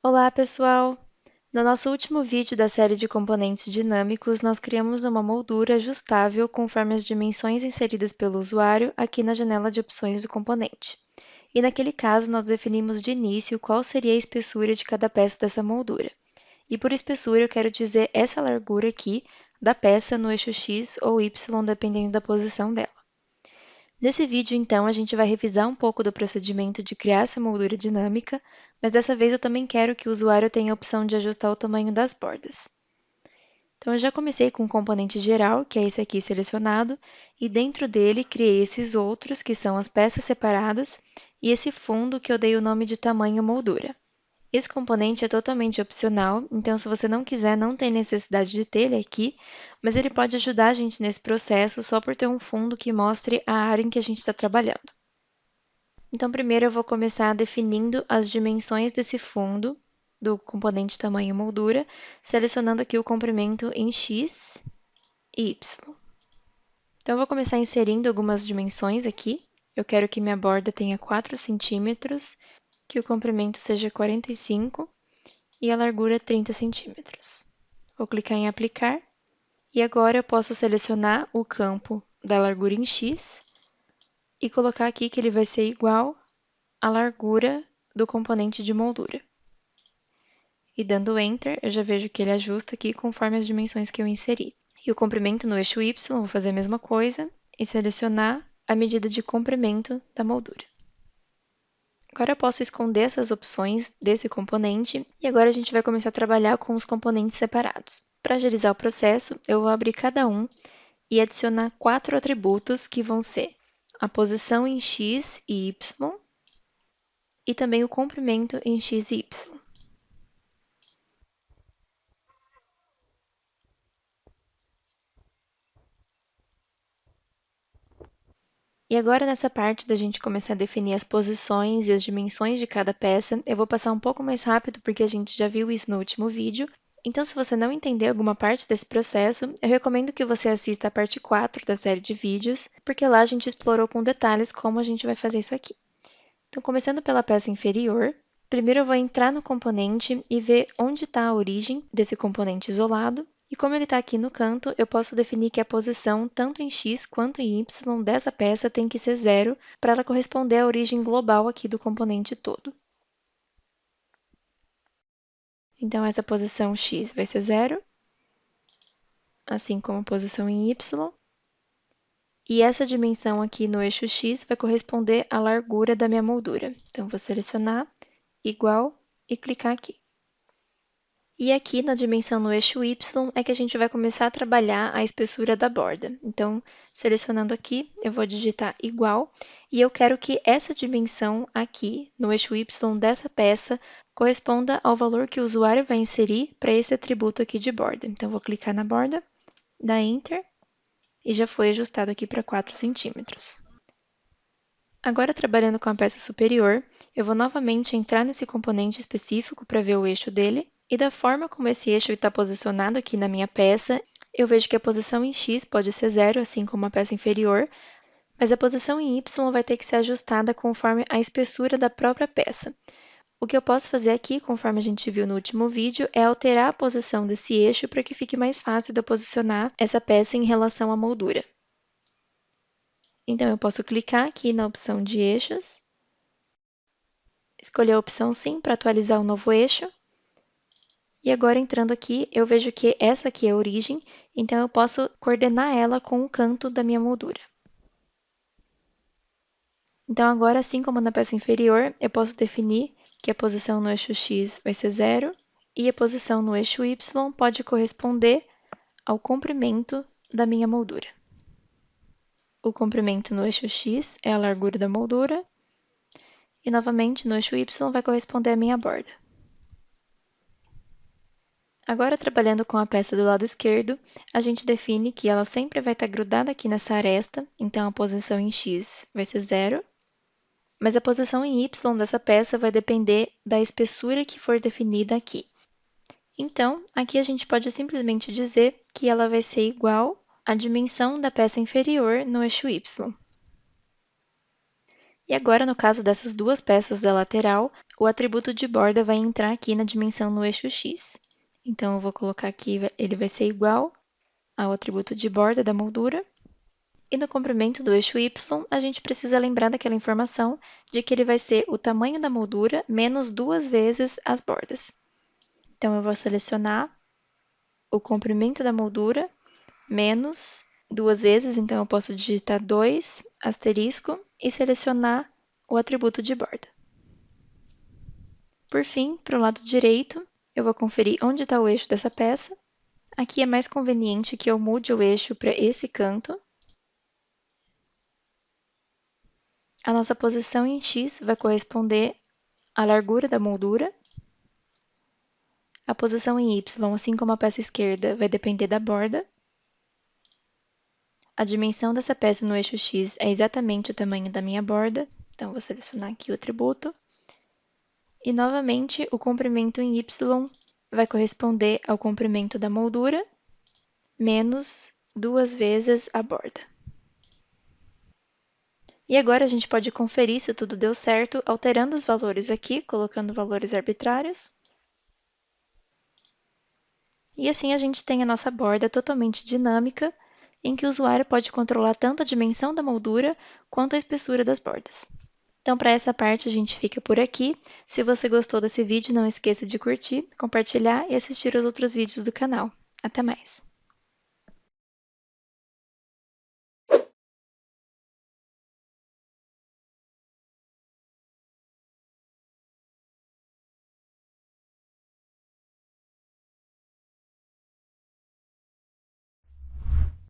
Olá, pessoal! No nosso último vídeo da série de componentes dinâmicos, nós criamos uma moldura ajustável conforme as dimensões inseridas pelo usuário aqui na janela de opções do componente. E naquele caso, nós definimos de início qual seria a espessura de cada peça dessa moldura. E por espessura, eu quero dizer essa largura aqui da peça no eixo X ou Y, dependendo da posição dela. Nesse vídeo, então, a gente vai revisar um pouco do procedimento de criar essa moldura dinâmica, mas dessa vez eu também quero que o usuário tenha a opção de ajustar o tamanho das bordas. Então, eu já comecei com o componente geral, que é esse aqui selecionado, e dentro dele criei esses outros, que são as peças separadas, e esse fundo que eu dei o nome de tamanho moldura. Esse componente é totalmente opcional, então se você não quiser, não tem necessidade de ter ele aqui, mas ele pode ajudar a gente nesse processo só por ter um fundo que mostre a área em que a gente está trabalhando. Então, primeiro eu vou começar definindo as dimensões desse fundo do componente tamanho moldura, selecionando aqui o comprimento em X e Y. Então, eu vou começar inserindo algumas dimensões aqui. Eu quero que minha borda tenha 4 centímetros, que o comprimento seja 45 e a largura 30 centímetros. Vou clicar em aplicar e agora eu posso selecionar o campo da largura em X e colocar aqui que ele vai ser igual à largura do componente de moldura. E dando Enter, eu já vejo que ele ajusta aqui conforme as dimensões que eu inseri. E o comprimento no eixo Y, vou fazer a mesma coisa e selecionar a medida de comprimento da moldura. Agora eu posso esconder essas opções desse componente e agora a gente vai começar a trabalhar com os componentes separados. Para agilizar o processo, eu vou abrir cada um e adicionar 4 atributos que vão ser a posição em X e Y e também o comprimento em X e Y. E agora nessa parte da gente começar a definir as posições e as dimensões de cada peça, eu vou passar um pouco mais rápido porque a gente já viu isso no último vídeo. Então, se você não entender alguma parte desse processo, eu recomendo que você assista a parte 4 da série de vídeos, porque lá a gente explorou com detalhes como a gente vai fazer isso aqui. Então, começando pela peça inferior, primeiro eu vou entrar no componente e ver onde está a origem desse componente isolado. E como ele está aqui no canto, eu posso definir que a posição, tanto em X quanto em Y, dessa peça tem que ser 0 para ela corresponder à origem global aqui do componente todo. Então, essa posição X vai ser 0, assim como a posição em Y. E essa dimensão aqui no eixo X vai corresponder à largura da minha moldura. Então, vou selecionar igual e clicar aqui. E aqui na dimensão no eixo Y é que a gente vai começar a trabalhar a espessura da borda. Então, selecionando aqui, eu vou digitar igual e eu quero que essa dimensão aqui no eixo Y dessa peça corresponda ao valor que o usuário vai inserir para esse atributo aqui de borda. Então, vou clicar na borda, dar Enter e já foi ajustado aqui para 4 centímetros. Agora, trabalhando com a peça superior, eu vou novamente entrar nesse componente específico para ver o eixo dele. E da forma como esse eixo está posicionado aqui na minha peça, eu vejo que a posição em X pode ser 0, assim como a peça inferior, mas a posição em Y vai ter que ser ajustada conforme a espessura da própria peça. O que eu posso fazer aqui, conforme a gente viu no último vídeo, é alterar a posição desse eixo para que fique mais fácil de eu posicionar essa peça em relação à moldura. Então, eu posso clicar aqui na opção de eixos, escolher a opção Sim para atualizar o novo eixo. E agora, entrando aqui, eu vejo que essa aqui é a origem, então eu posso coordenar ela com o canto da minha moldura. Então, agora, assim como na peça inferior, eu posso definir que a posição no eixo X vai ser 0 e a posição no eixo Y pode corresponder ao comprimento da minha moldura. O comprimento no eixo X é a largura da moldura e, novamente, no eixo Y vai corresponder à minha borda. Agora, trabalhando com a peça do lado esquerdo, a gente define que ela sempre vai estar grudada aqui nessa aresta, então a posição em X vai ser 0, mas a posição em Y dessa peça vai depender da espessura que for definida aqui. Então, aqui a gente pode simplesmente dizer que ela vai ser igual à dimensão da peça inferior no eixo Y. E agora, no caso dessas duas peças da lateral, o atributo de borda vai entrar aqui na dimensão no eixo X. Então, eu vou colocar aqui, ele vai ser igual ao atributo de borda da moldura. E no comprimento do eixo Y, a gente precisa lembrar daquela informação de que ele vai ser o tamanho da moldura menos 2 vezes as bordas. Então, eu vou selecionar o comprimento da moldura menos 2 vezes, então eu posso digitar 2, asterisco, e selecionar o atributo de borda. Por fim, para o lado direito, eu vou conferir onde está o eixo dessa peça. Aqui é mais conveniente que eu mude o eixo para esse canto. A nossa posição em X vai corresponder à largura da moldura. A posição em Y, assim como a peça esquerda, vai depender da borda. A dimensão dessa peça no eixo X é exatamente o tamanho da minha borda, então vou selecionar aqui o atributo. E novamente, o comprimento em Y vai corresponder ao comprimento da moldura menos 2 vezes a borda. E agora a gente pode conferir se tudo deu certo alterando os valores aqui, colocando valores arbitrários. E assim a gente tem a nossa borda totalmente dinâmica, em que o usuário pode controlar tanto a dimensão da moldura quanto a espessura das bordas. Então, para essa parte, a gente fica por aqui. Se você gostou desse vídeo, não esqueça de curtir, compartilhar e assistir os outros vídeos do canal. Até mais!